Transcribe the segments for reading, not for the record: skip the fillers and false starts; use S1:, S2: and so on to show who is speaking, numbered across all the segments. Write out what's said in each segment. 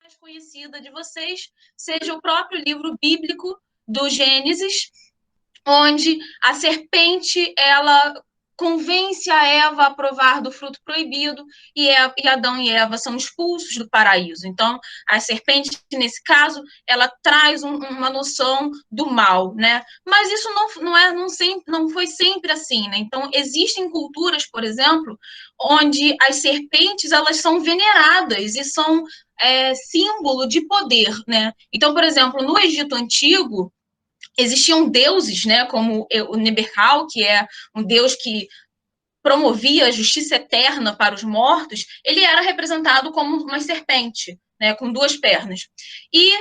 S1: mais conhecida de vocês seja o próprio livro bíblico do Gênesis, onde a serpente ela convence a Eva a provar do fruto proibido e Adão e Eva são expulsos do paraíso. Então, a serpente, nesse caso, ela traz uma noção do mal, né? Mas isso não foi sempre assim, né? Então, existem culturas, por exemplo, onde as serpentes elas são veneradas e são símbolo de poder, né? Então, por exemplo, no Egito Antigo, existiam deuses, né, como o Neberhau, que é um deus que promovia a justiça eterna para os mortos, ele era representado como uma serpente, né, com duas pernas. E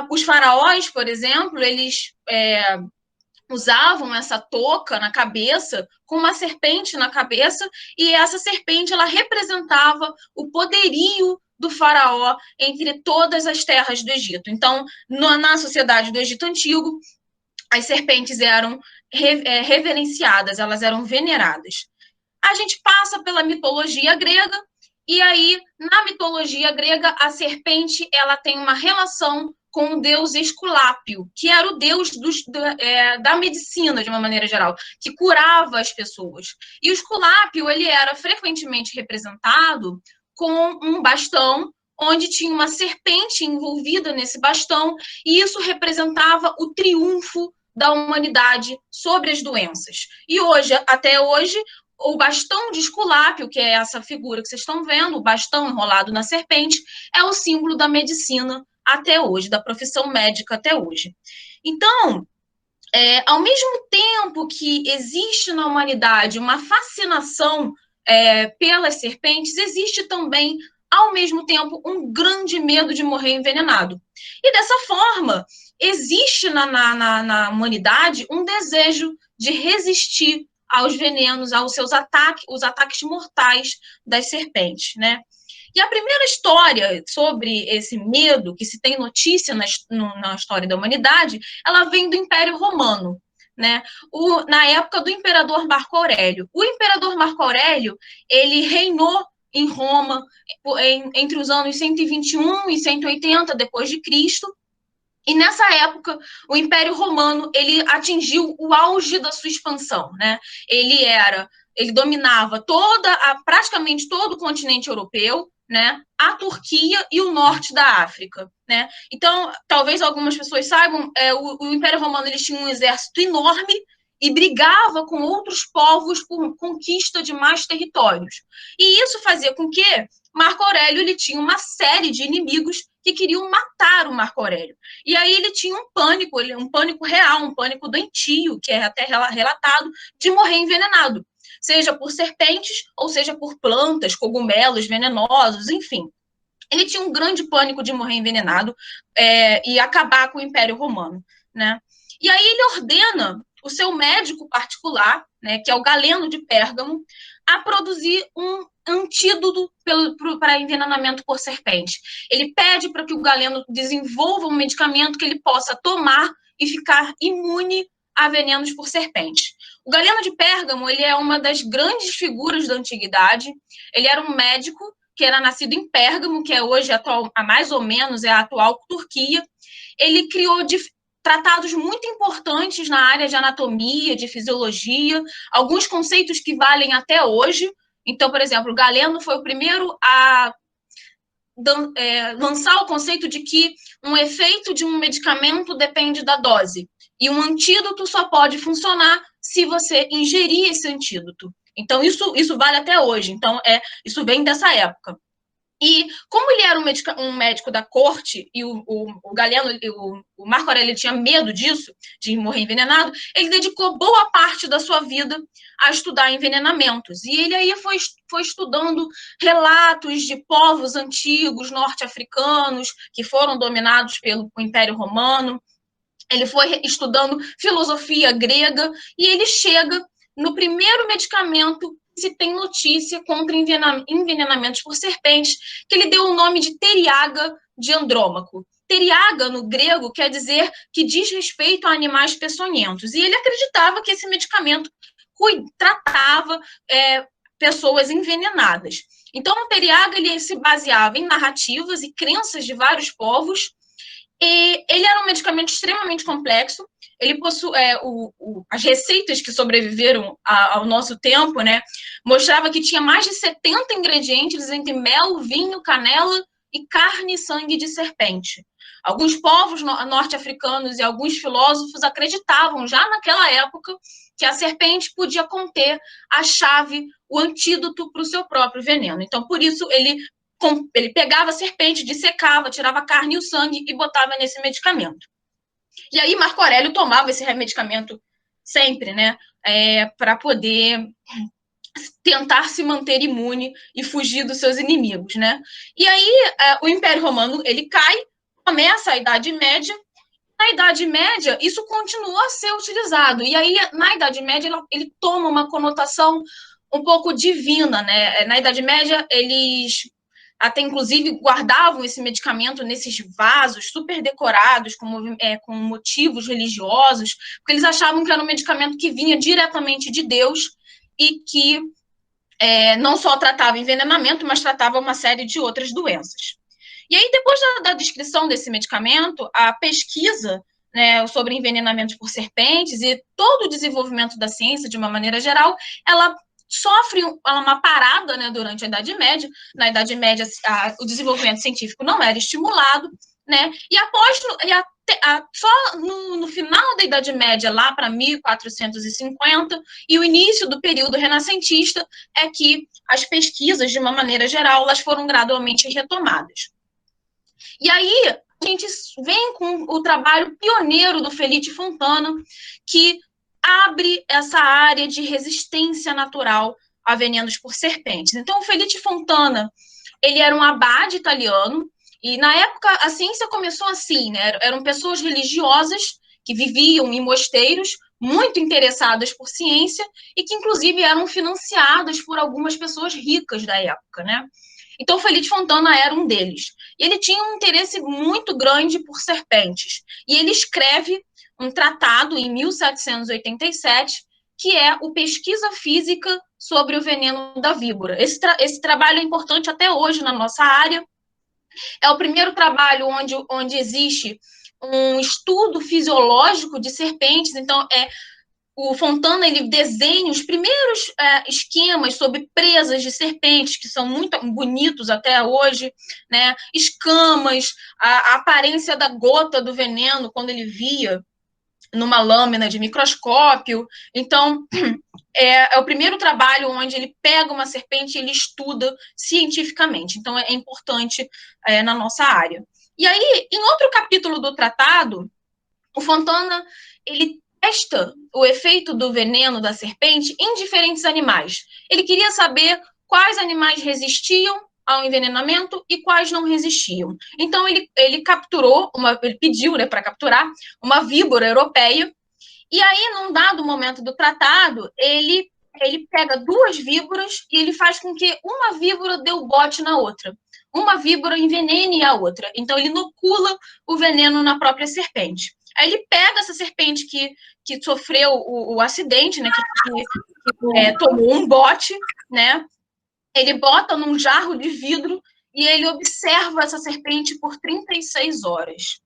S1: os faraós, por exemplo, eles usavam essa touca na cabeça, com uma serpente na cabeça, e essa serpente ela representava o poderio do faraó entre todas as terras do Egito. Então, na sociedade do Egito Antigo, as serpentes eram reverenciadas, elas eram veneradas. A gente passa pela mitologia grega, e aí, na mitologia grega, a serpente ela tem uma relação com o deus Esculápio, que era o deus da medicina, de uma maneira geral, que curava as pessoas. E o Esculápio ele era frequentemente representado com um bastão, onde tinha uma serpente envolvida nesse bastão, e isso representava o triunfo da humanidade sobre as doenças. E hoje, até hoje, o bastão de Esculápio, que é essa figura que vocês estão vendo, o bastão enrolado na serpente, é o símbolo da medicina até hoje, da profissão médica até hoje. Então, ao mesmo tempo que existe na humanidade uma fascinação pelas serpentes, existe também, ao mesmo tempo, um grande medo de morrer envenenado. E dessa forma, existe na humanidade um desejo de resistir aos venenos, aos seus ataques, os ataques mortais das serpentes, né? E a primeira história sobre esse medo, que se tem notícia na história da humanidade, ela vem do Império Romano, né? Na época do imperador Marco Aurélio. O imperador Marco Aurélio, ele reinou em Roma entre os anos 121 e 180 depois de Cristo. E nessa época, o Império Romano ele atingiu o auge da sua expansão, né? Ele dominava praticamente todo o continente europeu, né? A Turquia e o norte da África, né? Então, talvez algumas pessoas saibam, o Império Romano ele tinha um exército enorme e brigava com outros povos por conquista de mais territórios. E isso fazia com que Marco Aurélio ele tinha uma série de inimigos que queriam matar o Marco Aurélio. E aí ele tinha um pânico real, um pânico doentio, que é até relatado, de morrer envenenado, seja por serpentes ou seja por plantas, cogumelos venenosos, enfim. Ele tinha um grande pânico de morrer envenenado e acabar com o Império Romano, né? E aí ele ordena o seu médico particular, né, que é o Galeno de Pérgamo, a produzir um antídoto para envenenamento por serpente. Ele pede para que o Galeno desenvolva um medicamento que ele possa tomar e ficar imune a venenos por serpente. O Galeno de Pérgamo ele é uma das grandes figuras da antiguidade. Ele era um médico que era nascido em Pérgamo, que é hoje mais ou menos é a atual Turquia. Ele criou tratados muito importantes na área de anatomia, de fisiologia, alguns conceitos que valem até hoje. Então, por exemplo, Galeno foi o primeiro a lançar o conceito de que um efeito de um medicamento depende da dose. E um antídoto só pode funcionar se você ingerir esse antídoto. Então, isso vale até hoje. Então, isso vem dessa época. E como ele era um médico da corte e o Galeno, o Marco Aurélio tinha medo disso, de morrer envenenado, ele dedicou boa parte da sua vida a estudar envenenamentos. E ele aí foi estudando relatos de povos antigos norte-africanos que foram dominados pelo Império Romano. Ele foi estudando filosofia grega e ele chega no primeiro medicamento se tem notícia contra envenenamentos por serpentes, que ele deu o nome de teriaga de Andrômaco. Teriaga, no grego, quer dizer que diz respeito a animais peçonhentos. E ele acreditava que esse medicamento tratava pessoas envenenadas. Então, o Periaga ele se baseava em narrativas e crenças de vários povos, e ele era um medicamento extremamente complexo. Ele possui as receitas que sobreviveram ao nosso tempo, né, mostrava que tinha mais de 70 ingredientes entre mel, vinho, canela e carne e sangue de serpente. Alguns povos norte-africanos e alguns filósofos acreditavam já naquela época que a serpente podia conter a chave, o antídoto para o seu próprio veneno. Então, por isso, ele pegava a serpente, dissecava, tirava a carne e o sangue e botava nesse medicamento. E aí Marco Aurélio tomava esse medicamento sempre, né, para poder tentar se manter imune e fugir dos seus inimigos, né? E aí o Império Romano ele cai, começa a Idade Média. Na Idade Média isso continua a ser utilizado. E aí na Idade Média ele toma uma conotação um pouco divina, né? Na Idade Média eles até inclusive guardavam esse medicamento nesses vasos super decorados com motivos religiosos, porque eles achavam que era um medicamento que vinha diretamente de Deus e que não só tratava envenenamento, mas tratava uma série de outras doenças. E aí, depois da descrição desse medicamento, a pesquisa, né, sobre envenenamentos por serpentes e todo o desenvolvimento da ciência, de uma maneira geral, ela sofre uma parada, né, durante a Idade Média. Na Idade Média, o desenvolvimento científico não era estimulado, né, só no final da Idade Média, lá para 1450, e o início do período renascentista, é que as pesquisas, de uma maneira geral, elas foram gradualmente retomadas. E aí, a gente vem com o trabalho pioneiro do Felice Fontana, que abre essa área de resistência natural a venenos por serpentes. Então, o Felice Fontana, ele era um abade italiano, e na época a ciência começou assim, né? Eram pessoas religiosas que viviam em mosteiros, muito interessadas por ciência, e que inclusive eram financiadas por algumas pessoas ricas da época, né? Então, Felice Fontana era um deles. E ele tinha um interesse muito grande por serpentes. E ele escreve um tratado em 1787, que é o Pesquisa Física sobre o Veneno da Víbora. Esse trabalho é importante até hoje na nossa área. É o primeiro trabalho onde existe um estudo fisiológico de serpentes. Então, o Fontana ele desenha os primeiros esquemas sobre presas de serpentes, que são muito bonitos até hoje, né? Escamas, a aparência da gota do veneno, quando ele via numa lâmina de microscópio. Então, é o primeiro trabalho onde ele pega uma serpente e ele estuda cientificamente. Então, é importante na nossa área. E aí, em outro capítulo do tratado, o Fontana ele testa o efeito do veneno da serpente em diferentes animais. Ele queria saber quais animais resistiam ao envenenamento e quais não resistiam. Então, ele capturou, ele pediu, né, para capturar uma víbora europeia, e aí, num dado momento do tratado, ele pega duas víboras e ele faz com que uma víbora dê o bote na outra. Uma víbora envenene a outra. Então, ele inocula o veneno na própria serpente. Aí ele pega essa serpente que sofreu o acidente, né, que tomou um bote, né, ele bota num jarro de vidro e ele observa essa serpente por 36 horas.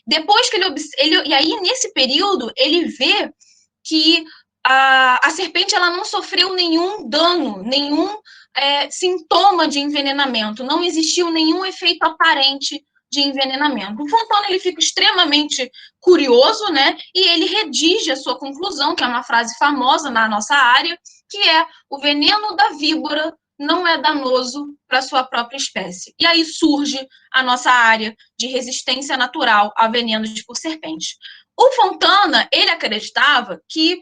S1: Depois que e aí, nesse período, ele vê que a serpente ela não sofreu nenhum dano, nenhum sintoma de envenenamento, não existiu nenhum efeito aparente de envenenamento. O Fontana ele fica extremamente curioso, né? E ele redige a sua conclusão, que é uma frase famosa na nossa área, que é: o veneno da víbora não é danoso para a sua própria espécie. E aí surge a nossa área de resistência natural a venenos por serpente. O Fontana, ele acreditava que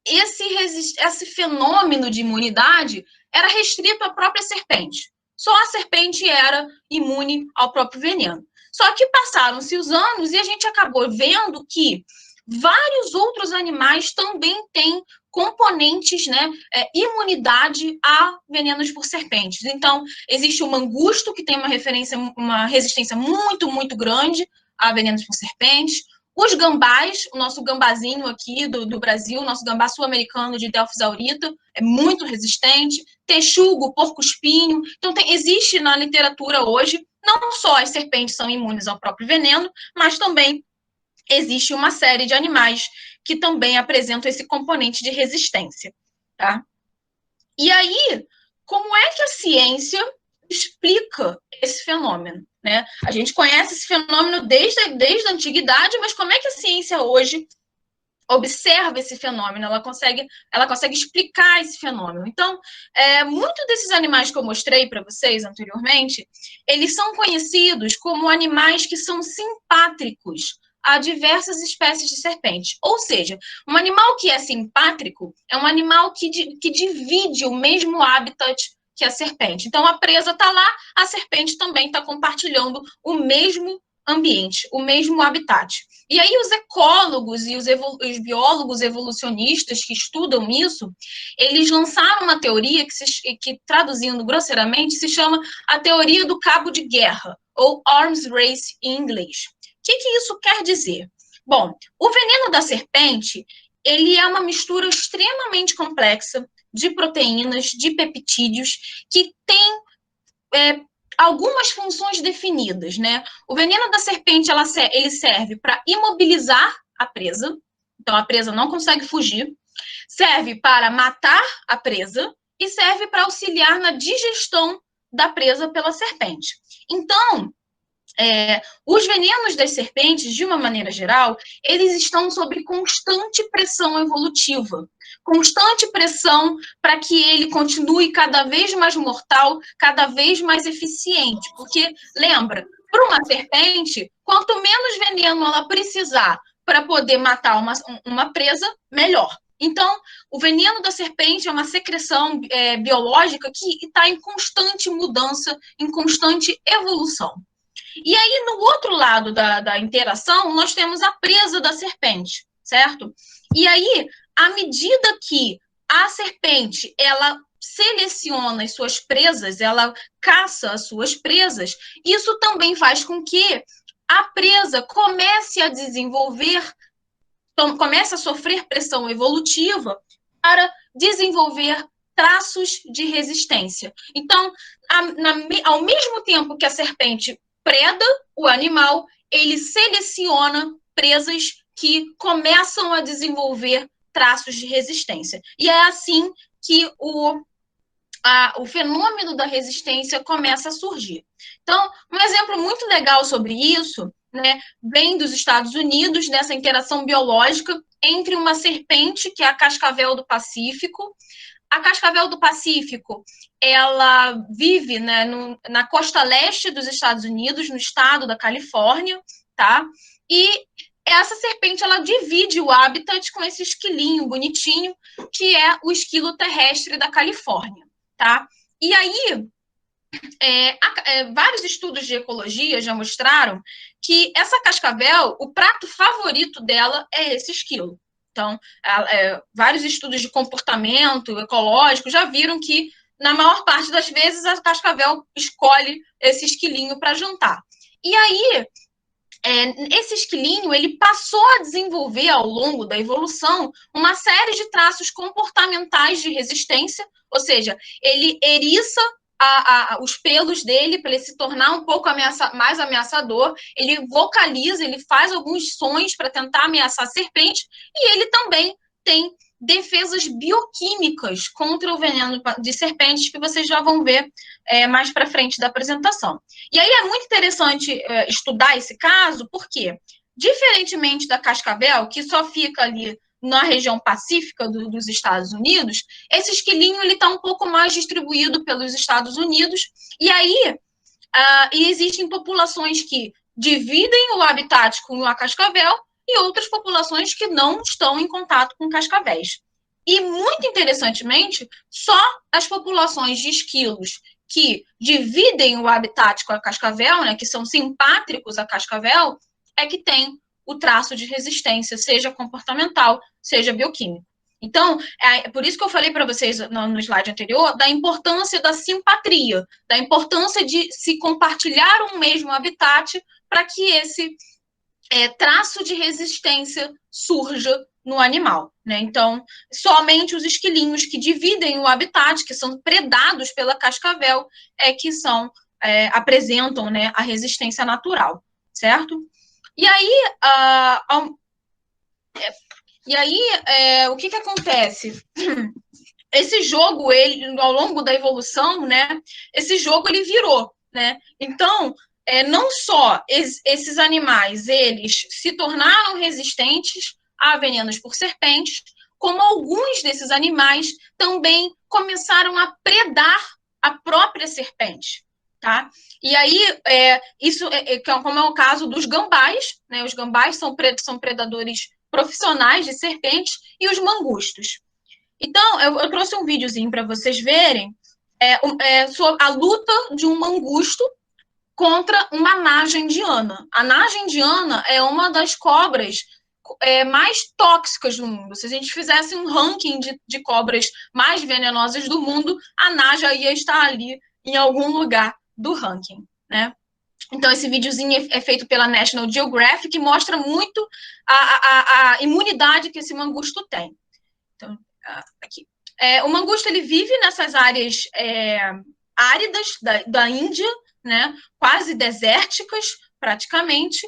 S1: esse fenômeno de imunidade era restrito à própria serpente. Só a serpente era imune ao próprio veneno. Só que passaram-se os anos e a gente acabou vendo que vários outros animais também têm componentes, né, imunidade a venenos por serpentes. Então, existe o mangusto, que tem uma resistência muito, muito grande a venenos por serpentes. Os gambás, o nosso gambazinho aqui do Brasil, o nosso gambá sul-americano de Delphis aurita, é muito resistente. texugo, porco-espinho. Então, existe na literatura hoje, não só as serpentes são imunes ao próprio veneno, mas também existe uma série de animais que também apresentam esse componente de resistência, tá? E aí, como é que a ciência explica esse fenômeno, né? A gente conhece esse fenômeno desde a antiguidade, mas como é que a ciência hoje observa esse fenômeno? Ela consegue explicar esse fenômeno. Então, muitos desses animais que eu mostrei para vocês anteriormente, eles são conhecidos como animais que são simpátricos a diversas espécies de serpente. Ou seja, um animal que é simpátrico é um animal que divide o mesmo habitat que a serpente. Então, a presa está lá, a serpente também está compartilhando o mesmo ambiente, o mesmo habitat. E aí os ecólogos e os biólogos evolucionistas que estudam isso, eles lançaram uma teoria que, traduzindo grosseiramente, se chama a teoria do cabo de guerra, ou arms race em inglês. O que isso quer dizer? Bom, o veneno da serpente, ele é uma mistura extremamente complexa de proteínas, de peptídeos, que tem algumas funções definidas, né? O veneno da serpente, ele serve para imobilizar a presa, então a presa não consegue fugir, serve para matar a presa e serve para auxiliar na digestão da presa pela serpente. Então, os venenos das serpentes, de uma maneira geral, eles estão sob constante pressão evolutiva, constante pressão para que ele continue cada vez mais mortal, cada vez mais eficiente. Porque, lembra, para uma serpente, quanto menos veneno ela precisar para poder matar uma presa, melhor. Então, o veneno da serpente é uma secreção biológica que está em constante mudança, em constante evolução. E aí, no outro lado da interação, nós temos a presa da serpente, certo? E aí, à medida que a serpente, ela seleciona as suas presas, ela caça as suas presas, isso também faz com que a presa comece a desenvolver, comece a sofrer pressão evolutiva para desenvolver traços de resistência. Então, ao mesmo tempo que a serpente preda o animal, ele seleciona presas que começam a desenvolver traços de resistência. E é assim que o fenômeno da resistência começa a surgir. Então, um exemplo muito legal sobre isso, né, vem dos Estados Unidos, nessa interação biológica entre uma serpente, que é a cascavel do Pacífico. A cascavel do Pacífico, ela vive, né, na costa leste dos Estados Unidos, no estado da Califórnia, tá? E essa serpente, ela divide o habitat com esse esquilinho bonitinho, que é o esquilo terrestre da Califórnia, tá? E aí, vários estudos de ecologia já mostraram que essa cascavel, o prato favorito dela é esse esquilo. Então, vários estudos de comportamento ecológico já viram que, na maior parte das vezes, a cascavel escolhe esse esquilinho para jantar. E aí, esse esquilinho, ele passou a desenvolver, ao longo da evolução, uma série de traços comportamentais de resistência, ou seja, ele eriça os pelos dele para ele se tornar um pouco mais ameaçador, ele vocaliza, ele faz alguns sons para tentar ameaçar a serpente, e ele também tem defesas bioquímicas contra o veneno de serpentes, que vocês já vão ver mais para frente da apresentação. E aí é muito interessante estudar esse caso, porque, diferentemente da cascavel, que só fica ali na região pacífica dos Estados Unidos, esse esquilinho está um pouco mais distribuído pelos Estados Unidos, e aí existem populações que dividem o habitat com a cascavel e outras populações que não estão em contato com cascavéis. E, muito interessantemente, só as populações de esquilos que dividem o habitat com a cascavel, né, que são simpátricos à cascavel, é que tem o traço de resistência, seja comportamental, seja bioquímico. Então, por isso que eu falei para vocês no slide anterior da importância da simpatria, da importância de se compartilhar um mesmo habitat para que esse traço de resistência surja no animal, né? Então, somente os esquilinhos que dividem o habitat, que são predados pela cascavel, que apresentam, né, a resistência natural, certo? E aí, o que acontece? Esse jogo, ele, ao longo da evolução, né, esse jogo ele virou, né? Então, não só esses animais, eles se tornaram resistentes a venenos por serpentes, como alguns desses animais também começaram a predar a própria serpente, tá? E aí, como é o caso dos gambás, né? Os gambás são predadores profissionais de serpentes, e os mangustos. Então, eu trouxe um videozinho para vocês verem sobre a luta de um mangusto contra uma naja indiana. A naja indiana é uma das cobras mais tóxicas do mundo. Se a gente fizesse um ranking de cobras mais venenosas do mundo, a naja ia estar ali em algum lugar do ranking, né? Então, esse videozinho é feito pela National Geographic e mostra muito a imunidade que esse mangusto tem. Então, aqui. O mangusto ele vive nessas áreas áridas da Índia, né, quase desérticas, praticamente,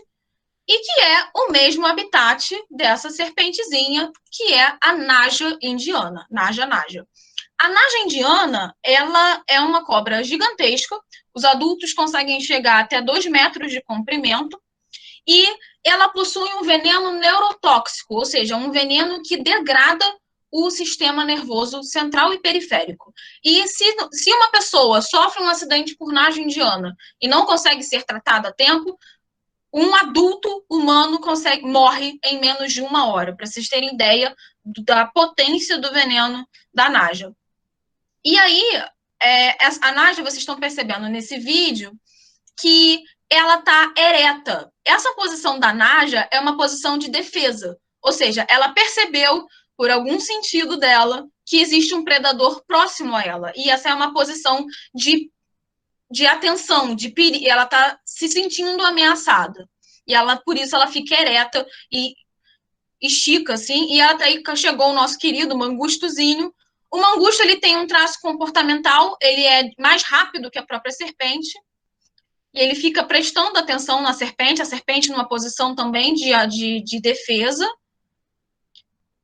S1: e que é o mesmo habitat dessa serpentezinha, que é a naja indiana, naja. A naja indiana, ela é uma cobra gigantesca, os adultos conseguem chegar até 2 metros de comprimento, e ela possui um veneno neurotóxico, ou seja, um veneno que degrada o sistema nervoso central e periférico. E se uma pessoa sofre um acidente por naja indiana e não consegue ser tratada a tempo, um adulto humano morre em menos de 1 hora, para vocês terem ideia da potência do veneno da naja. E aí, a naja, vocês estão percebendo nesse vídeo, que ela está ereta. Essa posição da naja é uma posição de defesa, ou seja, ela percebeu, por algum sentido dela, que existe um predador próximo a ela, e essa é uma posição de atenção, de perigo, ela está se sentindo ameaçada, e por isso ela fica ereta e estica, assim, e aí chegou o nosso querido mangustozinho. O mangusto, ele tem um traço comportamental, ele é mais rápido que a própria serpente, e ele fica prestando atenção na serpente, a serpente numa posição também de defesa.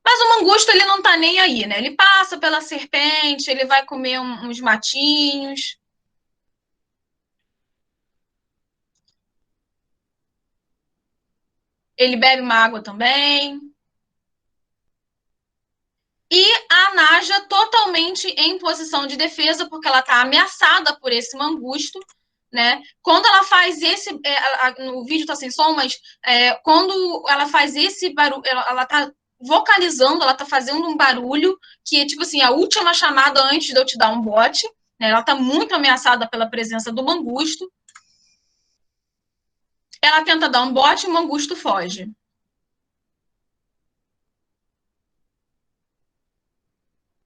S1: Mas o mangusto, ele não tá nem aí, né? Ele passa pela serpente, ele vai comer uns matinhos. Ele bebe uma água também. E a naja totalmente em posição de defesa, porque ela tá ameaçada por esse mangusto, né? Quando ela faz no vídeo tá sem som, mas quando ela faz esse barulho, ela tá vocalizando, ela tá fazendo um barulho que é tipo assim, a última chamada antes de eu te dar um bote, né? Ela tá muito ameaçada pela presença do mangusto. Ela tenta dar um bote e o mangusto foge.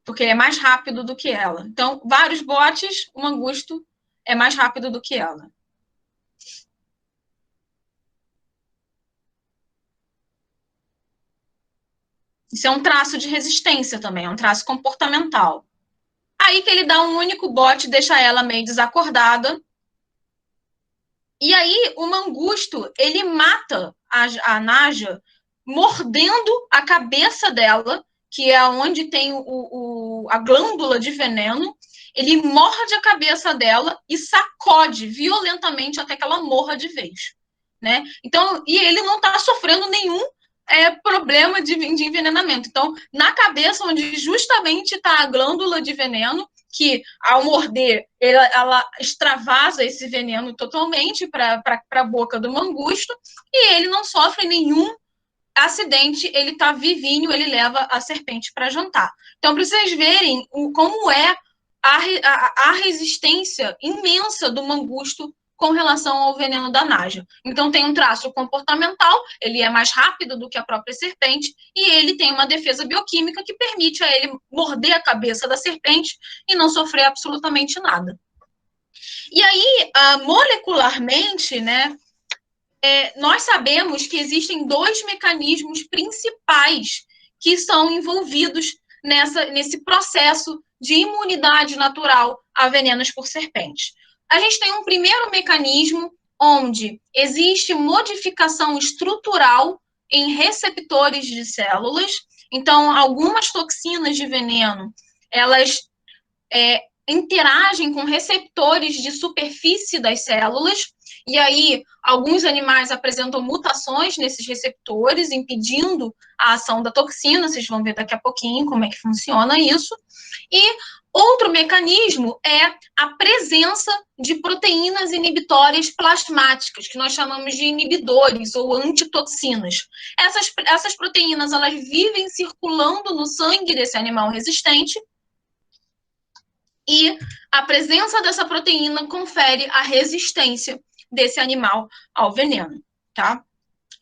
S1: Porque é mais rápido do que ela. Então, vários botes, o mangusto é mais rápido do que ela. Isso é um traço de resistência também, é um traço comportamental. Aí que ele dá um único bote, deixa ela meio desacordada. E aí o mangusto, ele mata a naja mordendo a cabeça dela, que é onde tem a glândula de veneno. Ele morde a cabeça dela e sacode violentamente até que ela morra de vez, né? Então, e ele não está sofrendo nenhum problema de envenenamento. Então, na cabeça, onde justamente está a glândula de veneno, que ao morder, ela extravasa esse veneno totalmente para a boca do mangusto, e ele não sofre nenhum acidente, ele está vivinho, ele leva a serpente para jantar. Então, para vocês verem como é a resistência imensa do mangusto com relação ao veneno da naja. Então, tem um traço comportamental, ele é mais rápido do que a própria serpente, e ele tem uma defesa bioquímica que permite a ele morder a cabeça da serpente e não sofrer absolutamente nada. E aí, molecularmente, né, nós sabemos que existem 2 mecanismos principais que são envolvidos nesse processo de imunidade natural a venenos por serpentes. A gente tem um primeiro mecanismo onde existe modificação estrutural em receptores de células. Então, algumas toxinas de veneno, elas interagem com receptores de superfície das células, e aí alguns animais apresentam mutações nesses receptores, impedindo a ação da toxina. Vocês vão ver daqui a pouquinho como é que funciona isso. E outro mecanismo é a presença de proteínas inibitórias plasmáticas, que nós chamamos de inibidores ou antitoxinas. Essas proteínas, elas vivem circulando no sangue desse animal resistente, e a presença dessa proteína confere a resistência desse animal ao veneno, tá?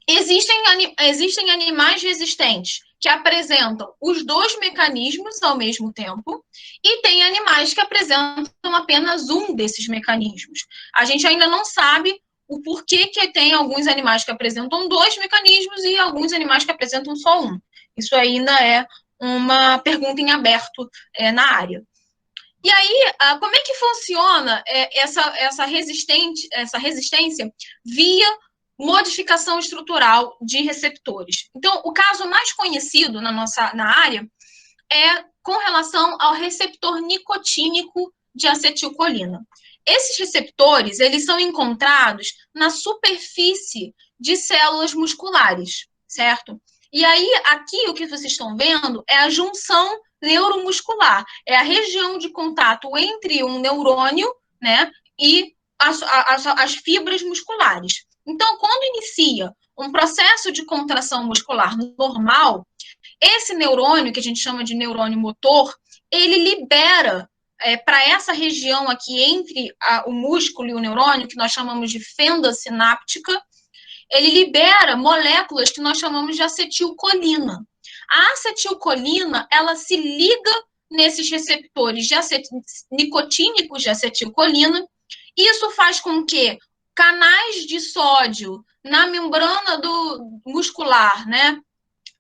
S1: Existem animais resistentes que apresentam os dois mecanismos ao mesmo tempo, e tem animais que apresentam apenas um desses mecanismos. A gente ainda não sabe o porquê que tem alguns animais que apresentam dois mecanismos e alguns animais que apresentam só um. Isso ainda é uma pergunta em aberto na área. E aí, como é que funciona essa resistência via modificação estrutural de receptores? Então, o caso mais conhecido na área é com relação ao receptor nicotínico de acetilcolina. Esses receptores, eles são encontrados na superfície de células musculares, certo? E aí, aqui, o que vocês estão vendo é a junção neuromuscular. É a região de contato entre um neurônio, né, e as fibras musculares. Então, quando inicia um processo de contração muscular normal, esse neurônio, que a gente chama de neurônio motor, ele libera para essa região aqui entre o músculo e o neurônio, que nós chamamos de fenda sináptica, ele libera moléculas que nós chamamos de acetilcolina. A acetilcolina, ela se liga nesses receptores nicotínicos de acetilcolina. Isso faz com que canais de sódio na membrana muscular, né,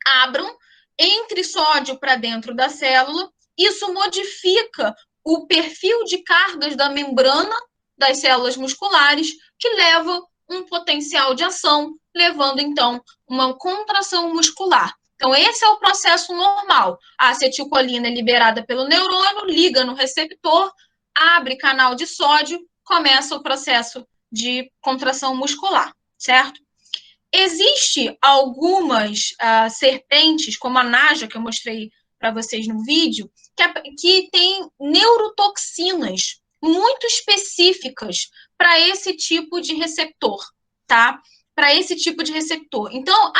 S1: abram entre sódio para dentro da célula. Isso modifica o perfil de cargas da membrana das células musculares, que leva um potencial de ação, levando, então, uma contração muscular. Então, esse é o processo normal. A acetilcolina é liberada pelo neurônio, liga no receptor, abre canal de sódio, começa o processo de contração muscular, certo? Existe algumas serpentes, como a naja, que eu mostrei para vocês no vídeo, que tem neurotoxinas muito específicas para esse tipo de receptor, tá? Para esse tipo de receptor. Então,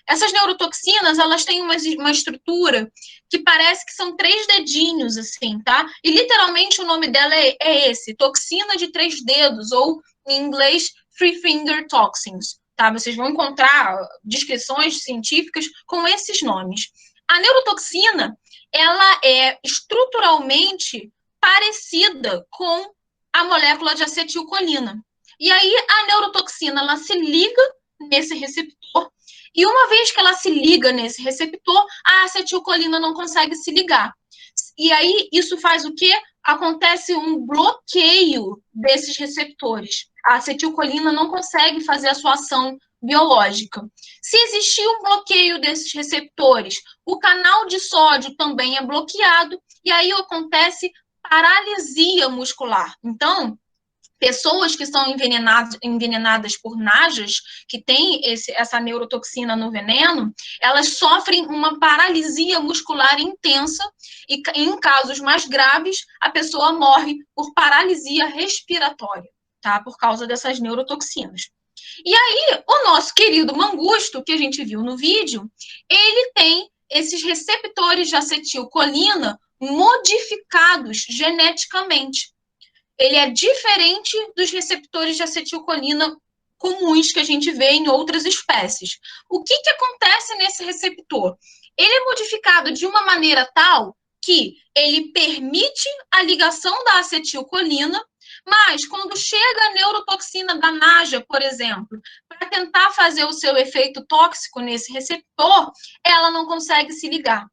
S1: essas neurotoxinas, elas têm uma estrutura que parece que são 3 dedinhos, assim, tá? E, literalmente, o nome dela é esse, toxina de 3 dedos, ou, em inglês, three finger toxins, tá? Vocês vão encontrar descrições científicas com esses nomes. A neurotoxina, ela é estruturalmente parecida com a molécula de acetilcolina. E aí, a neurotoxina, ela se liga nesse receptor, e uma vez que ela se liga nesse receptor, a acetilcolina não consegue se ligar. E aí, isso faz o quê? Acontece um bloqueio desses receptores. A acetilcolina não consegue fazer a sua ação biológica. Se existir um bloqueio desses receptores, o canal de sódio também é bloqueado, e aí acontece paralisia muscular. Então, pessoas que são envenenadas por najas, que têm essa neurotoxina no veneno, elas sofrem uma paralisia muscular intensa, e em casos mais graves, a pessoa morre por paralisia respiratória, tá? Por causa dessas neurotoxinas. E aí, o nosso querido mangusto, que a gente viu no vídeo, ele tem esses receptores de acetilcolina modificados geneticamente. Ele é diferente dos receptores de acetilcolina comuns que a gente vê em outras espécies. O que acontece nesse receptor? Ele é modificado de uma maneira tal que ele permite a ligação da acetilcolina, Mas, quando chega a neurotoxina da naja, por exemplo, para tentar fazer o seu efeito tóxico nesse receptor, ela não consegue se ligar.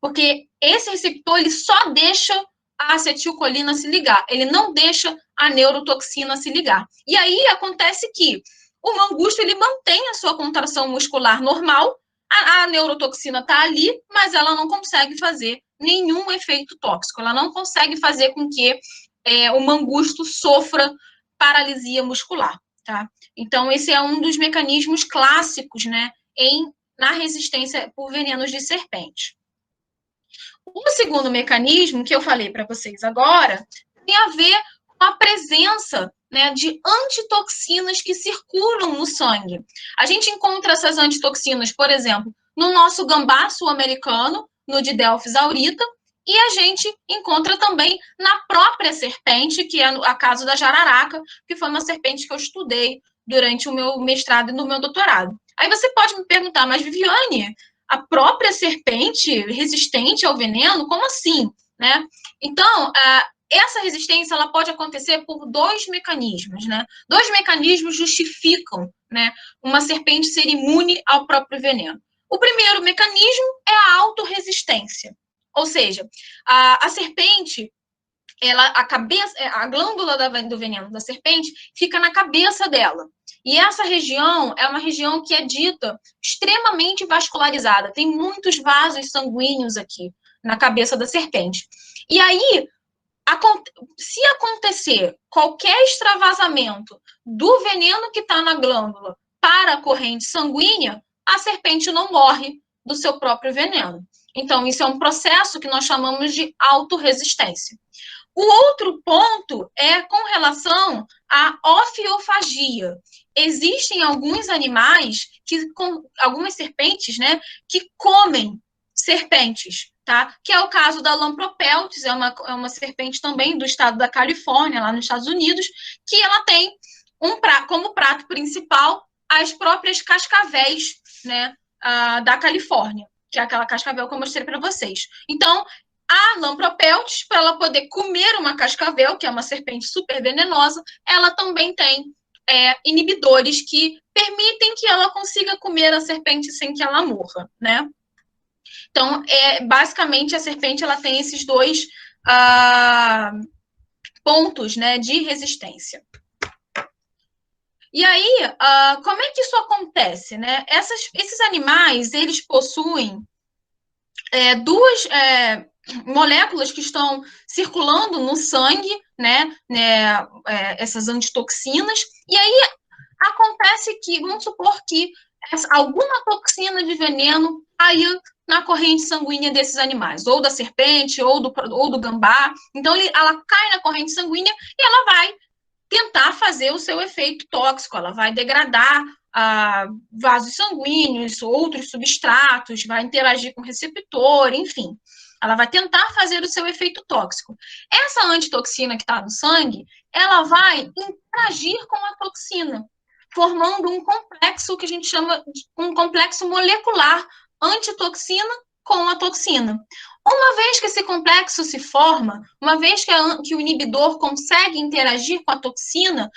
S1: Porque esse receptor, ele só deixa a acetilcolina se ligar, ele não deixa a neurotoxina se ligar. E aí acontece que o mangusto, ele mantém a sua contração muscular normal, a neurotoxina está ali, mas ela não consegue fazer nenhum efeito tóxico, ela não consegue fazer com que o mangusto sofra paralisia muscular, tá? Então, esse é um dos mecanismos clássicos, né, na resistência por venenos de serpente. O segundo mecanismo que eu falei para vocês agora tem a ver com a presença, né, de antitoxinas que circulam no sangue. A gente encontra essas antitoxinas, por exemplo, no nosso gambá sul-americano, no Didelphis aurita, e a gente encontra também na própria serpente, que é a caso da jararaca, que foi uma serpente que eu estudei durante o meu mestrado e no meu doutorado. Aí você pode me perguntar, mas Viviane, a própria serpente resistente ao veneno? Como assim? Né? Então, essa resistência ela pode acontecer por dois mecanismos, né? Dois mecanismos justificam, né, uma serpente ser imune ao próprio veneno. O primeiro mecanismo é a autorresistência, ou seja, a serpente, a glândula do veneno da serpente fica na cabeça dela. E essa região é uma região que é dita extremamente vascularizada. Tem muitos vasos sanguíneos aqui na cabeça da serpente. E aí, se acontecer qualquer extravasamento do veneno que está na glândula para a corrente sanguínea, a serpente não morre do seu próprio veneno. Então, isso é um processo que nós chamamos de autorresistência. O outro ponto é com relação à ofiofagia. Existem alguns animais, algumas serpentes, né, que comem serpentes, tá? Que é o caso da Lampropeltis, é uma serpente também do estado da Califórnia, lá nos Estados Unidos, que ela tem como prato principal as próprias cascavéis, né, da Califórnia, que é aquela cascavel que eu mostrei para vocês. Então, a Lampropeltis, para ela poder comer uma cascavel, que é uma serpente super venenosa, ela também tem inibidores que permitem que ela consiga comer a serpente sem que ela morra, né? Então, basicamente, a serpente ela tem esses dois pontos, né, de resistência. E aí, como é que isso acontece, né? Esses animais, eles possuem duas moléculas que estão circulando no sangue, né, essas antitoxinas, e aí acontece que, vamos supor que alguma toxina de veneno caia na corrente sanguínea desses animais, ou da serpente, ou do gambá. Então, ela cai na corrente sanguínea e ela vai tentar fazer o seu efeito tóxico, ela vai degradar vasos sanguíneos, outros substratos, vai interagir com o receptor, enfim. Ela vai tentar fazer o seu efeito tóxico. Essa antitoxina que está no sangue, ela vai interagir com a toxina, formando um complexo que a gente chama de um complexo molecular antitoxina com a toxina. Uma vez que esse complexo se forma, uma vez que o inibidor consegue interagir com a toxina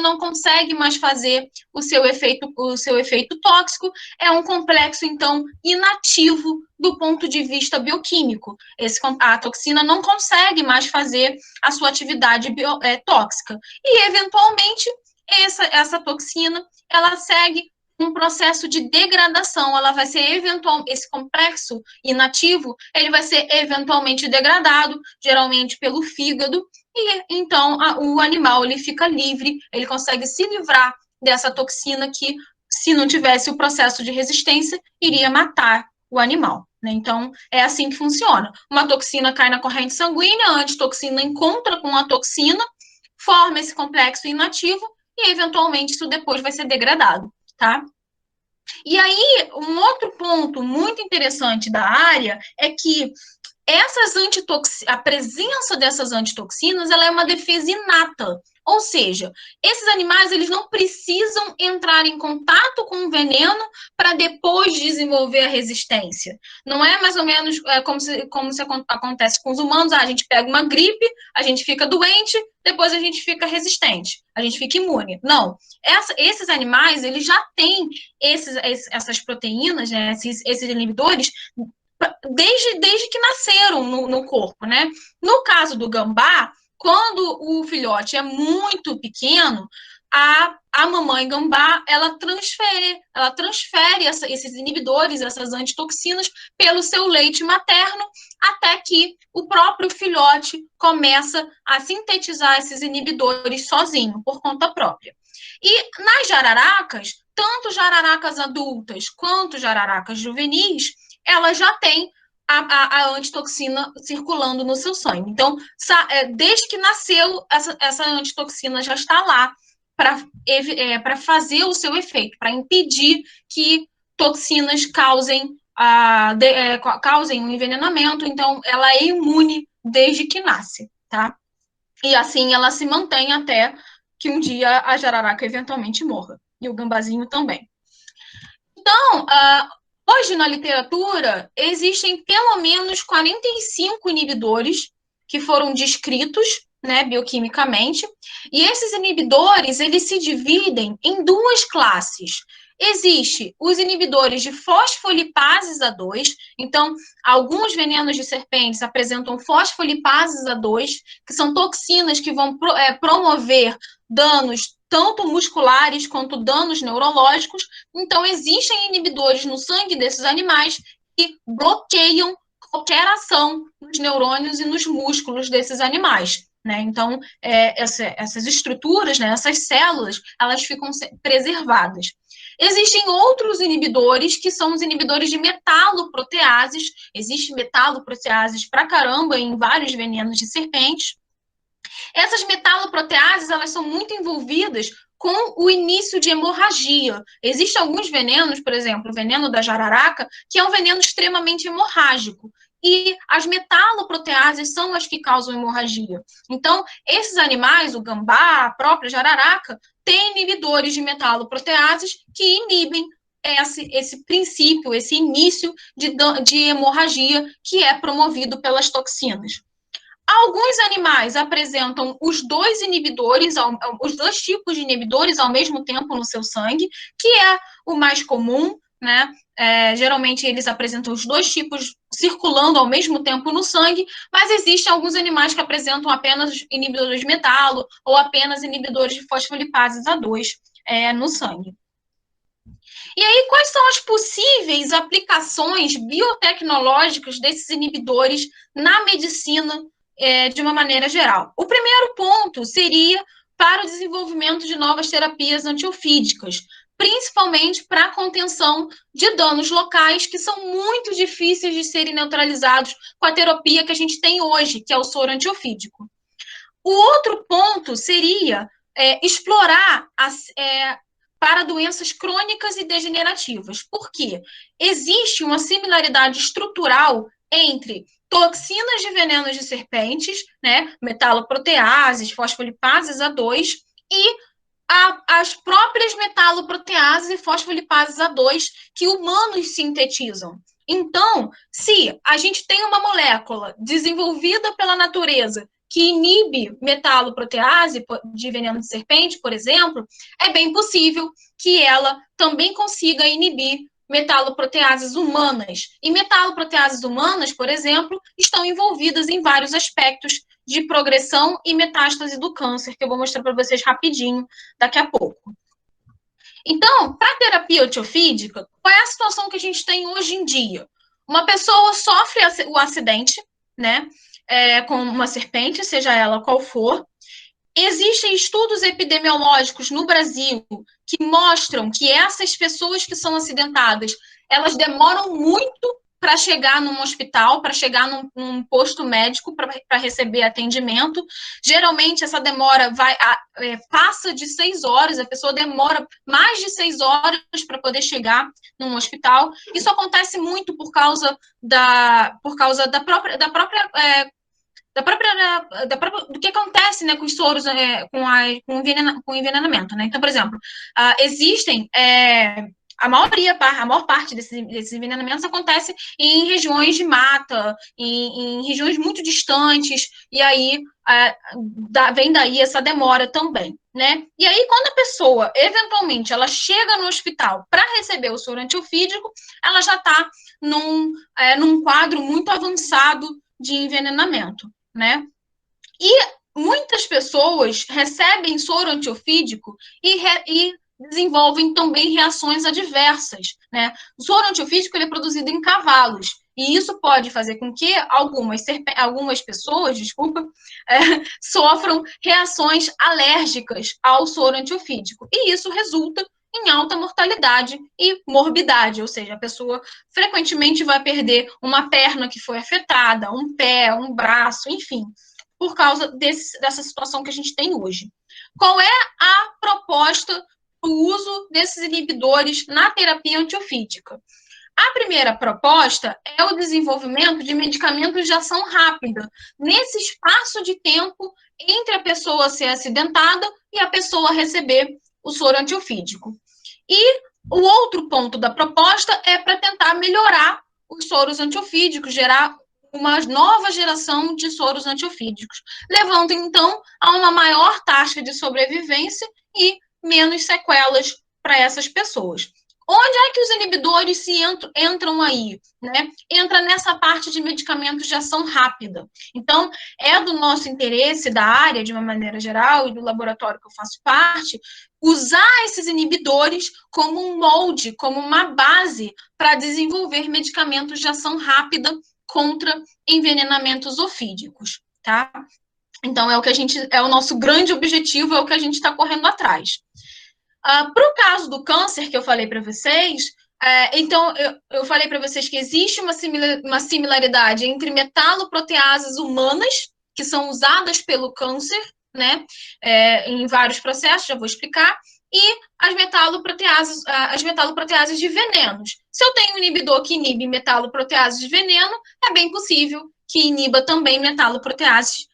S1: não consegue mais fazer o seu efeito tóxico, é um complexo, então, inativo do ponto de vista bioquímico. A toxina não consegue mais fazer a sua atividade tóxica. E, eventualmente, essa toxina, ela segue um processo de degradação, ela vai ser esse complexo inativo, ele vai ser eventualmente degradado, geralmente pelo fígado, e então o animal ele fica livre, ele consegue se livrar dessa toxina que, se não tivesse o processo de resistência, iria matar o animal, né? Então, é assim que funciona. Uma toxina cai na corrente sanguínea, a antitoxina encontra com a toxina, forma esse complexo inativo, e eventualmente isso depois vai ser degradado. Tá? E aí, um outro ponto muito interessante da área é que a presença dessas antitoxinas, ela é uma defesa inata. Ou seja, esses animais, eles não precisam entrar em contato com o veneno para depois desenvolver a resistência. Não é mais ou menos como se acontece com os humanos. A gente pega uma gripe, a gente fica doente, depois a gente fica resistente, a gente fica imune. Não. Esses animais, eles já têm essas proteínas, né, esses inibidores, desde que nasceram no corpo, né? No caso do gambá, quando o filhote é muito pequeno, a mamãe gambá, ela transfere esses inibidores, essas antitoxinas, pelo seu leite materno, até que o próprio filhote começa a sintetizar esses inibidores sozinho, por conta própria. E nas jararacas, tanto jararacas adultas quanto jararacas juvenis, elas já têm a antitoxina circulando no seu sangue. Então, desde que nasceu, essa antitoxina já está lá para fazer o seu efeito, para impedir que toxinas causem um envenenamento. Então, ela é imune desde que nasce, tá? E assim ela se mantém até que um dia a jararaca eventualmente morra. E o gambazinho também. Então, hoje na literatura, existem pelo menos 45 inibidores que foram descritos, né, bioquimicamente, e esses inibidores, eles se dividem em duas classes. Existe os inibidores de fosfolipases A2, então, alguns venenos de serpentes apresentam fosfolipases A2, que são toxinas que vão promover danos tanto musculares quanto danos neurológicos. Então, existem inibidores no sangue desses animais que bloqueiam qualquer ação nos neurônios e nos músculos desses animais, né? Então, essas estruturas, né, essas células, elas ficam preservadas. Existem outros inibidores, que são os inibidores de metaloproteases. Existe metaloproteases pra caramba em vários venenos de serpentes. Essas metaloproteases, elas são muito envolvidas com o início de hemorragia. Existem alguns venenos, por exemplo, o veneno da jararaca, que é um veneno extremamente hemorrágico. E as metaloproteases são as que causam hemorragia. Então, esses animais, o gambá, a própria jararaca, têm inibidores de metaloproteases que inibem esse princípio, esse início de hemorragia que é promovido pelas toxinas. Alguns animais apresentam os dois tipos de inibidores ao mesmo tempo no seu sangue, que é o mais comum, né? Geralmente eles apresentam os dois tipos circulando ao mesmo tempo no sangue, mas existem alguns animais que apresentam apenas inibidores de metalo ou apenas inibidores de fosfolipases A2 no sangue. E aí, quais são as possíveis aplicações biotecnológicas desses inibidores na medicina de uma maneira geral? O primeiro ponto seria para o desenvolvimento de novas terapias antiofídicas, principalmente para a contenção de danos locais que são muito difíceis de serem neutralizados com a terapia que a gente tem hoje, que é o soro antiofídico. O outro ponto seria explorar para doenças crônicas e degenerativas. Por quê? Existe uma similaridade estrutural entre toxinas de venenos de serpentes, né, metaloproteases, fosfolipases A2, e as próprias metaloproteases e fosfolipases A2 que humanos sintetizam. Então, se a gente tem uma molécula desenvolvida pela natureza que inibe metaloprotease de veneno de serpente, por exemplo, é bem possível que ela também consiga inibir metaloproteases humanas. E metaloproteases humanas, por exemplo, estão envolvidas em vários aspectos de progressão e metástase do câncer, que eu vou mostrar para vocês rapidinho daqui a pouco. Então, para a terapia antiofídica, qual é a situação que a gente tem hoje em dia? Uma pessoa sofre o acidente, né, com uma serpente, seja ela qual for. Existem estudos epidemiológicos no Brasil que mostram que essas pessoas que são acidentadas, elas demoram muito para chegar num hospital, para chegar num posto médico para receber atendimento. Geralmente, essa demora passa de 6 horas, a pessoa demora mais de 6 horas para poder chegar num hospital. Isso acontece muito por causa do que acontece, né, com os soros, com o envenenamento, né? Então, por exemplo, existem a maior parte desses envenenamentos acontece em regiões de mata, em regiões muito distantes, e aí vem daí essa demora também, né? E aí, quando a pessoa, eventualmente, ela chega no hospital para receber o soro antiofídico, ela já está num quadro muito avançado de envenenamento, né? E muitas pessoas recebem soro antiofídico e desenvolvem também reações adversas, né? O soro antiofídico ele é produzido em cavalos, e isso pode fazer com que algumas pessoas, sofram reações alérgicas ao soro antiofídico, e isso resulta em alta mortalidade e morbidade, ou seja, a pessoa frequentemente vai perder uma perna que foi afetada, um pé, um braço, enfim, por causa dessa situação que a gente tem hoje. Qual é a proposta do uso desses inibidores na terapia antiofídica? A primeira proposta é o desenvolvimento de medicamentos de ação rápida, nesse espaço de tempo entre a pessoa ser acidentada e a pessoa receber o soro antiofídico. E o outro ponto da proposta é para tentar melhorar os soros antiofídicos, gerar uma nova geração de soros antiofídicos, levando, então, a uma maior taxa de sobrevivência e menos sequelas para essas pessoas. Onde é que os inibidores entram aí? Né? Entra nessa parte de medicamentos de ação rápida. Então, é do nosso interesse, da área, de uma maneira geral, e do laboratório que eu faço parte, usar esses inibidores como um molde, como uma base para desenvolver medicamentos de ação rápida contra envenenamentos ofídicos, tá? Então, é o nosso grande objetivo, é o que a gente está correndo atrás. Para o caso do câncer que eu falei para vocês, então eu falei para vocês que existe uma similaridade entre metaloproteases humanas, que são usadas pelo câncer, né, em vários processos, já vou explicar, e as metaloproteases de venenos. Se eu tenho um inibidor que inibe metaloproteases de veneno, é bem possível que iniba também metaloproteases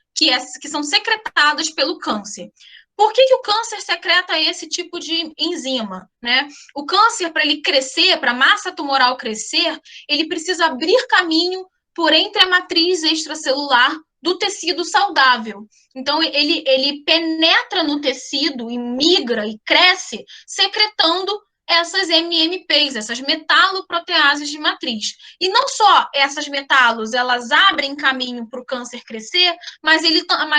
S1: que são secretadas pelo câncer. Por que o câncer secreta esse tipo de enzima, né? O câncer, para ele crescer, para a massa tumoral crescer, ele precisa abrir caminho por entre a matriz extracelular do tecido saudável. Então, ele penetra no tecido e migra e cresce, secretando essas MMPs, essas metaloproteases de matriz. E não só essas metalos, elas abrem caminho para o câncer crescer, mas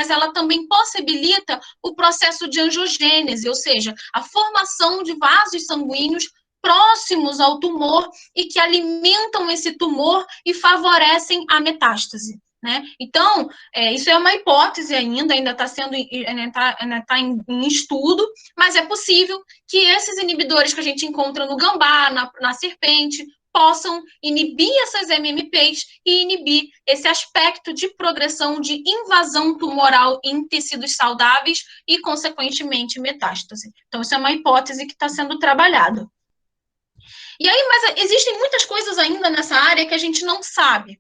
S1: ela também possibilita o processo de angiogênese, ou seja, a formação de vasos sanguíneos próximos ao tumor e que alimentam esse tumor e favorecem a metástase. Né? Então, isso é uma hipótese ainda está em estudo, mas é possível que esses inibidores que a gente encontra no gambá, na serpente, possam inibir essas MMPs e inibir esse aspecto de progressão de invasão tumoral em tecidos saudáveis e, consequentemente, metástase. Então, isso é uma hipótese que está sendo trabalhada. E aí, mas existem muitas coisas ainda nessa área que a gente não sabe.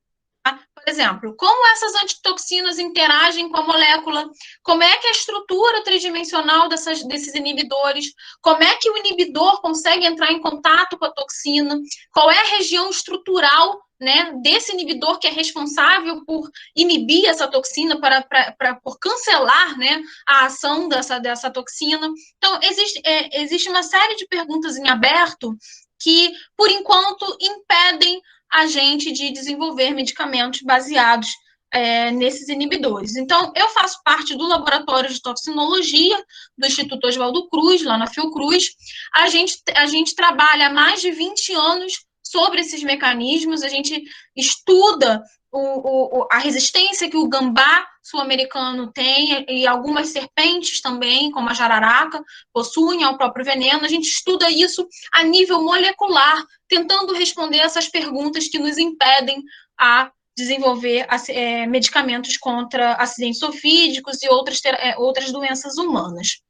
S1: Por exemplo, como essas antitoxinas interagem com a molécula, como é que a estrutura tridimensional desses inibidores, como é que o inibidor consegue entrar em contato com a toxina, qual é a região estrutural, né, desse inibidor que é responsável por inibir essa toxina, por cancelar, né, a ação dessa toxina. Então, existe uma série de perguntas em aberto que, por enquanto, impedem a gente de desenvolver medicamentos baseados nesses inibidores. Então, eu faço parte do laboratório de toxinologia do Instituto Oswaldo Cruz, lá na Fiocruz. A gente trabalha há mais de 20 anos sobre esses mecanismos, a gente estuda a resistência que o gambá sul-americano tem, e algumas serpentes também, como a jararaca, possuem o próprio veneno. A gente estuda isso a nível molecular, tentando responder essas perguntas que nos impedem a desenvolver medicamentos contra acidentes ofídicos e outras doenças humanas.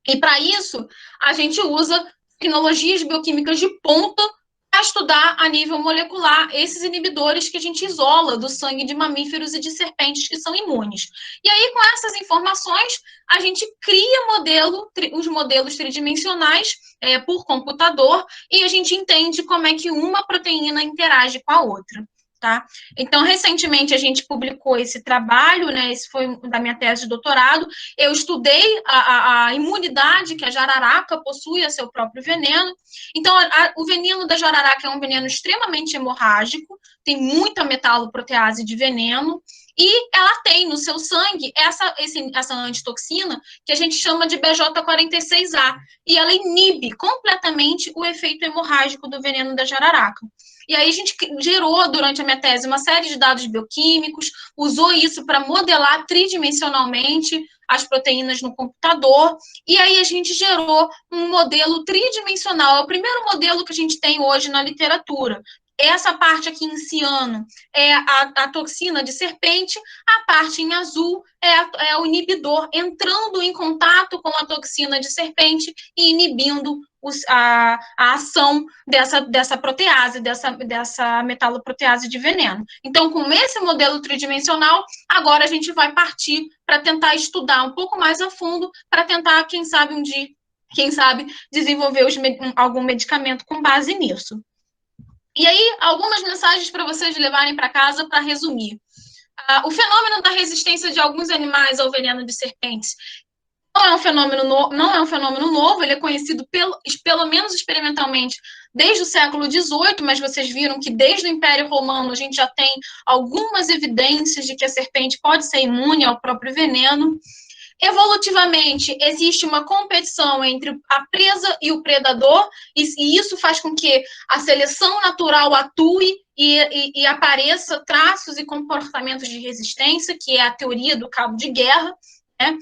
S1: E para isso, a gente usa tecnologias bioquímicas de ponta para estudar a nível molecular esses inibidores que a gente isola do sangue de mamíferos e de serpentes que são imunes. E aí, com essas informações, a gente cria os modelos tridimensionais por computador e a gente entende como é que uma proteína interage com a outra. Tá? Então, recentemente, a gente publicou esse trabalho, né? Esse foi da minha tese de doutorado. Eu estudei a imunidade que a jararaca possui a seu próprio veneno. Então, o veneno da jararaca é um veneno extremamente hemorrágico, tem muita metaloprotease de veneno, e ela tem no seu sangue essa antitoxina que a gente chama de BJ46A, e ela inibe completamente o efeito hemorrágico do veneno da jararaca. E aí a gente gerou, durante a minha tese, uma série de dados bioquímicos, usou isso para modelar tridimensionalmente as proteínas no computador, e aí a gente gerou um modelo tridimensional. É o primeiro modelo que a gente tem hoje na literatura. Essa parte aqui em ciano é a toxina de serpente, a parte em azul é o inibidor entrando em contato com a toxina de serpente e inibindo a ação dessa protease, dessa metaloprotease de veneno. Então, com esse modelo tridimensional, agora a gente vai partir para tentar estudar um pouco mais a fundo, para tentar, quem sabe, um dia, desenvolver algum medicamento com base nisso. E aí, algumas mensagens para vocês levarem para casa para resumir. O fenômeno da resistência de alguns animais ao veneno de serpentes não é um fenômeno novo, ele é conhecido pelo menos experimentalmente desde o século XVIII, mas vocês viram que desde o Império Romano a gente já tem algumas evidências de que a serpente pode ser imune ao próprio veneno. Evolutivamente, existe uma competição entre a presa e o predador, e isso faz com que a seleção natural atue e apareça traços e comportamentos de resistência, que é a teoria do cabo de guerra, né?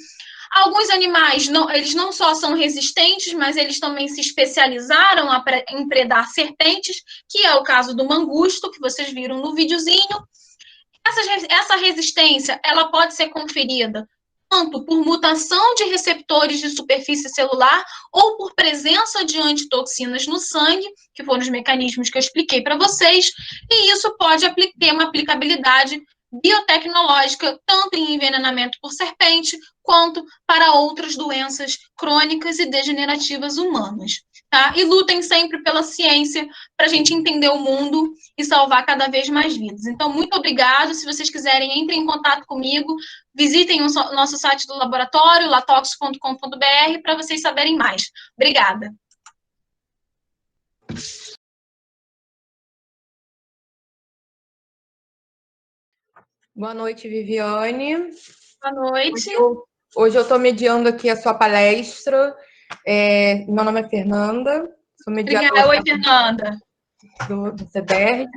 S1: Alguns animais, eles não só são resistentes, mas eles também se especializaram em predar serpentes, que é o caso do mangusto, que vocês viram no videozinho. Essa resistência, ela pode ser conferida tanto por mutação de receptores de superfície celular ou por presença de antitoxinas no sangue, que foram os mecanismos que eu expliquei para vocês, e isso pode ter uma aplicabilidade biotecnológica, tanto em envenenamento por serpente, quanto para outras doenças crônicas e degenerativas humanas. Tá? E lutem sempre pela ciência para a gente entender o mundo e salvar cada vez mais vidas. Então, muito obrigado. Se vocês quiserem, entrem em contato comigo, visitem o nosso site do laboratório, latox.com.br, para vocês saberem mais. Obrigada.
S2: Boa noite, Viviane.
S1: Boa noite.
S2: Hoje eu estou mediando aqui a sua palestra. Meu nome é Fernanda, sou mediadora.
S1: Oi, Fernanda.
S2: Do CEBERD.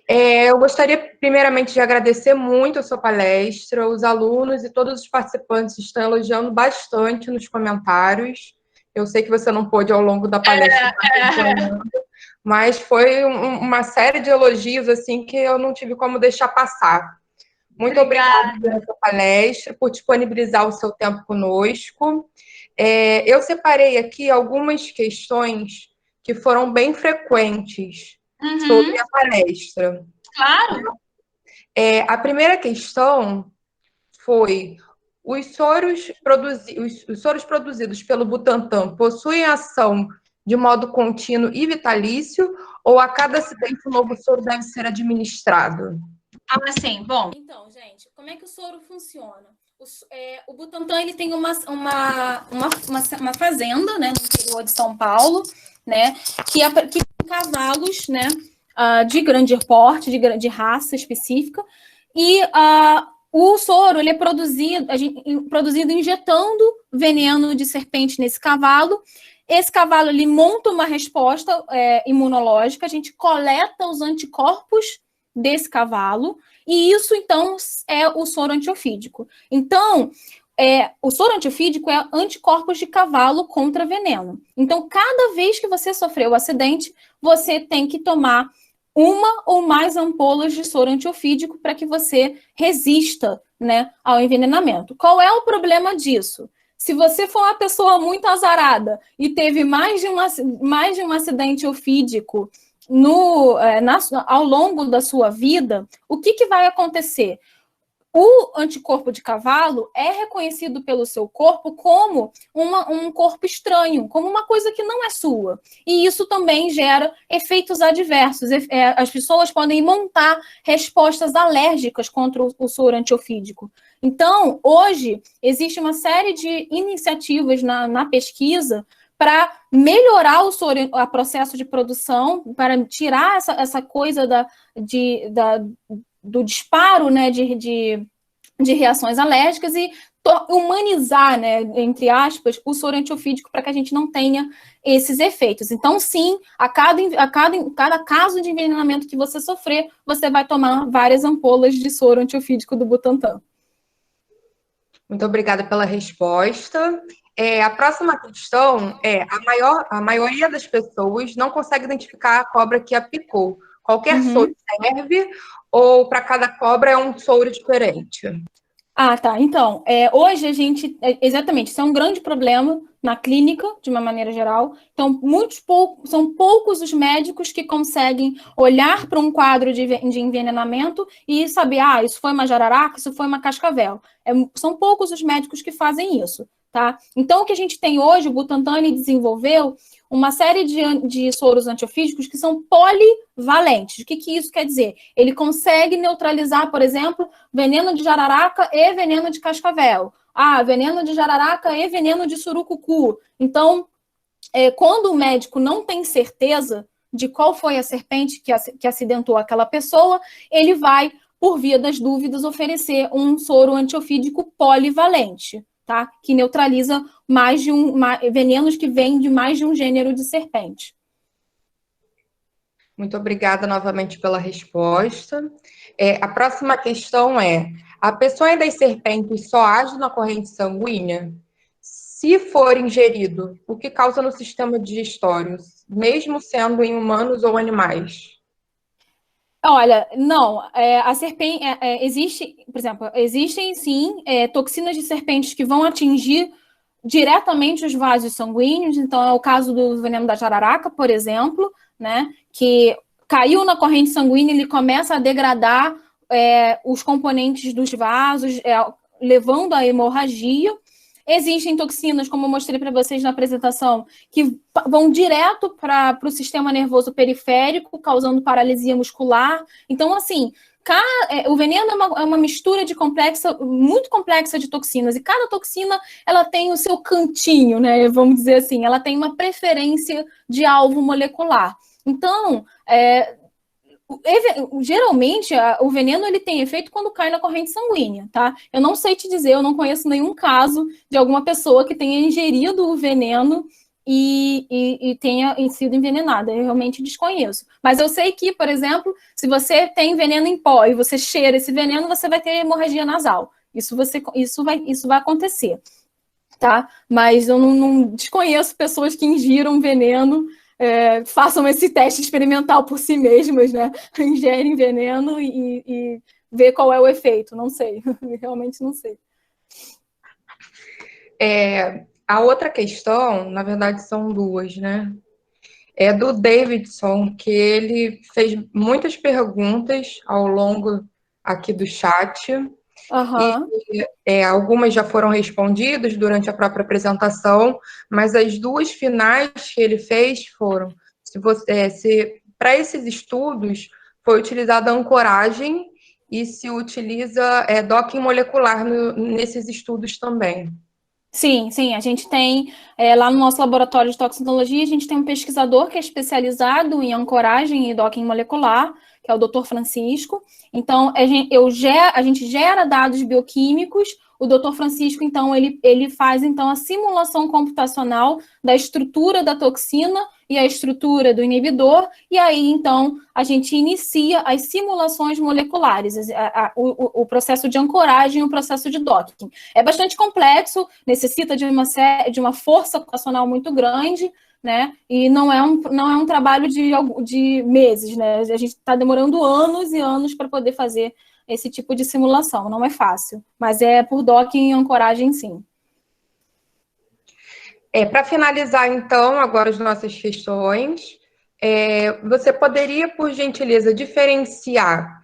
S2: Eu gostaria, primeiramente, de agradecer muito a sua palestra. Os alunos e todos os participantes estão elogiando bastante nos comentários. Eu sei que você não pôde ao longo da palestra, mas foi uma série de elogios assim que eu não tive como deixar passar. Muito obrigada pela sua palestra, por disponibilizar o seu tempo conosco. Eu separei aqui algumas questões que foram bem frequentes sobre a palestra.
S1: Claro.
S2: A primeira questão foi: os soros produzidos pelo Butantan possuem ação de modo contínuo e vitalício, ou a cada acidente um novo soro deve ser administrado?
S1: Sim. Bom, então, gente, como é que o soro funciona? O Butantan, ele tem uma fazenda, né, no interior de São Paulo, né, que tem cavalos, né, de grande porte, de raça específica, e o soro, ele é produzido injetando veneno de serpente nesse cavalo. Esse cavalo, ele monta uma resposta imunológica, a gente coleta os anticorpos desse cavalo,
S3: E isso, então, é o soro antiofídico. Então, o soro antiofídico é anticorpos de cavalo contra veneno. Então, cada vez que você sofreu o acidente, você tem que tomar uma ou mais ampolas de soro antiofídico para que você resista, né, ao envenenamento. Qual é o problema disso? Se você for uma pessoa muito azarada e teve mais de um acidente ofídico ao longo da sua vida, o que vai acontecer? O anticorpo de cavalo é reconhecido pelo seu corpo como um corpo estranho, como uma coisa que não é sua. E isso também gera efeitos adversos. As pessoas podem montar respostas alérgicas contra o soro antiofídico. Então, hoje, existe uma série de iniciativas na pesquisa para melhorar o processo de produção, para tirar essa coisa do disparo, né, de reações alérgicas e humanizar, né, entre aspas, o soro antiofídico para que a gente não tenha esses efeitos. Então, sim, a cada caso de envenenamento que você sofrer, você vai tomar várias ampolas de soro antiofídico do Butantan.
S2: Muito obrigada pela resposta. A próxima questão a maioria das pessoas não consegue identificar a cobra que a picou. Qualquer soro serve ou para cada cobra é um soro diferente?
S3: Ah, tá. Então, hoje a gente... Exatamente, isso é um grande problema na clínica, de uma maneira geral. Então, são poucos os médicos que conseguem olhar para um quadro de envenenamento e saber, isso foi uma jararaca, isso foi uma cascavel. São poucos os médicos que fazem isso, tá? Então, o que a gente tem hoje, o Butantan desenvolveu uma série de soros antiofídicos que são polivalentes. O que isso quer dizer? Ele consegue neutralizar, por exemplo, veneno de jararaca e veneno de cascavel. Veneno de jararaca e veneno de surucucu. Então, quando o médico não tem certeza de qual foi a serpente que acidentou aquela pessoa, ele vai, por via das dúvidas, oferecer um soro antiofídico polivalente, tá? Que neutraliza venenos que vêm de mais de um gênero de serpente.
S2: Muito obrigada novamente pela resposta. A próxima questão é: a peçonha das serpentes só age na corrente sanguínea? Se for ingerido, o que causa no sistema digestório, mesmo sendo em humanos ou animais?
S3: Olha, não, a serpente, por exemplo, existem sim toxinas de serpentes que vão atingir diretamente os vasos sanguíneos, então é o caso do veneno da jararaca, por exemplo, né, que caiu na corrente sanguínea, ele começa a degradar os componentes dos vasos, levando à hemorragia. Existem toxinas, como eu mostrei para vocês na apresentação, que vão direto para o sistema nervoso periférico, causando paralisia muscular. Então, assim, o veneno é uma mistura muito complexa de toxinas, e cada toxina ela tem o seu cantinho, né? Vamos dizer assim, ela tem uma preferência de alvo molecular. Então, geralmente, o veneno ele tem efeito quando cai na corrente sanguínea, tá? Eu não sei te dizer, eu não conheço nenhum caso de alguma pessoa que tenha ingerido o veneno e tenha sido envenenada. Eu realmente desconheço. Mas eu sei que, por exemplo, se você tem veneno em pó e você cheira esse veneno, você vai ter hemorragia nasal. Isso vai acontecer, tá? Mas eu não desconheço pessoas que ingiram veneno, façam esse teste experimental por si mesmas, né? Ingerem veneno e ver qual é o efeito. Não sei, realmente não sei.
S2: A outra questão, na verdade, são duas, né? É do Davidson, que ele fez muitas perguntas ao longo aqui do chat.
S3: Uhum.
S2: E algumas já foram respondidas durante a própria apresentação, mas as duas finais que ele fez foram: se para esses estudos foi utilizada ancoragem e se utiliza docking molecular nesses estudos também.
S3: Sim, a gente tem, lá no nosso laboratório de toxicologia, a gente tem um pesquisador que é especializado em ancoragem e docking molecular, que é o Dr. Francisco. Então, a gente gera dados bioquímicos, o Dr. Francisco, então, ele faz então, a simulação computacional da estrutura da toxina e a estrutura do inibidor, e aí, então, a gente inicia as simulações moleculares, o processo de ancoragem e o processo de docking. É bastante complexo, necessita de uma força computacional muito grande, né? E não é um trabalho de meses, né? A gente está demorando anos e anos para poder fazer esse tipo de simulação. Não é fácil, mas é por docking e ancoragem, sim.
S2: Para finalizar, então, agora as nossas questões, você poderia, por gentileza, diferenciar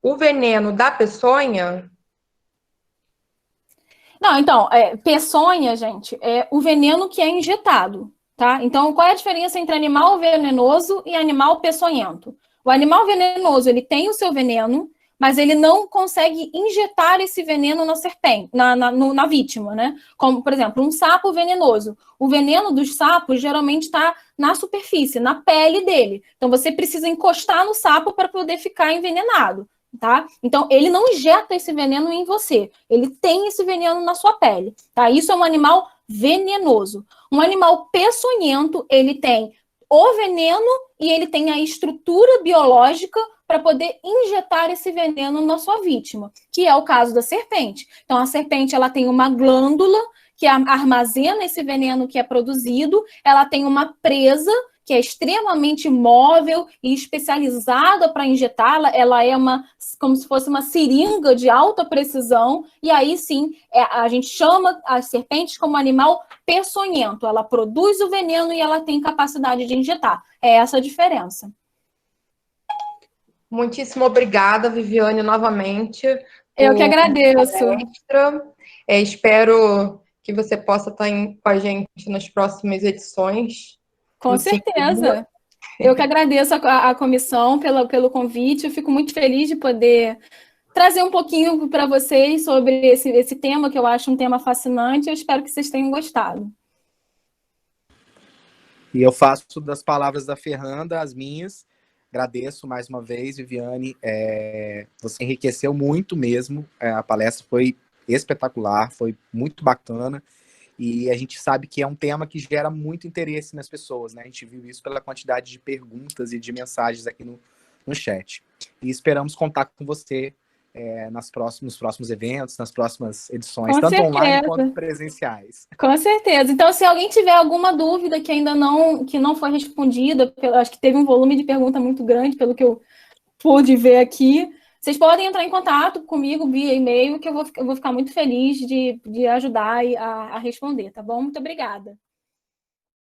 S2: o veneno da peçonha?
S3: Não, então, peçonha, gente, é o veneno que é injetado, tá? Então, qual é a diferença entre animal venenoso e animal peçonhento? O animal venenoso, ele tem o seu veneno, mas ele não consegue injetar esse veneno na serpente, na vítima, né? Como, por exemplo, um sapo venenoso. O veneno dos sapos geralmente está na superfície, na pele dele. Então, você precisa encostar no sapo para poder ficar envenenado. Tá? Então, ele não injeta esse veneno em você, ele tem esse veneno na sua pele, tá? Isso é um animal venenoso. Um animal peçonhento, ele tem o veneno e ele tem a estrutura biológica para poder injetar esse veneno na sua vítima, que é o caso da serpente. Então, a serpente, ela tem uma glândula que armazena esse veneno que é produzido, ela tem uma presa que é extremamente móvel e especializada para injetá-la, ela é como se fosse uma seringa de alta precisão, e aí sim, a gente chama as serpentes como animal peçonhento, ela produz o veneno e ela tem capacidade de injetar, é essa a diferença.
S2: Muitíssimo obrigada, Viviane, novamente.
S3: Eu que agradeço.
S2: Espero que você possa estar com a gente nas próximas edições.
S3: Com certeza. Eu que agradeço a comissão pelo convite. Eu fico muito feliz de poder trazer um pouquinho para vocês sobre esse tema, que eu acho um tema fascinante. Eu espero que vocês tenham gostado.
S4: E eu faço das palavras da Fernanda as minhas. Agradeço mais uma vez, Viviane. Você enriqueceu muito mesmo. A palestra foi espetacular, foi muito bacana. E a gente sabe que é um tema que gera muito interesse nas pessoas, né? A gente viu isso pela quantidade de perguntas e de mensagens aqui no chat. E esperamos contar com você nos próximos eventos, nas próximas edições,
S3: com
S4: tanto
S3: certeza.
S4: online quanto presenciais.
S3: Com certeza. Então, se alguém tiver alguma dúvida que ainda não foi respondida, acho que teve um volume de pergunta muito grande, pelo que eu pude ver aqui, vocês podem entrar em contato comigo via e-mail, que eu vou ficar muito feliz de ajudar a responder, tá bom? Muito obrigada.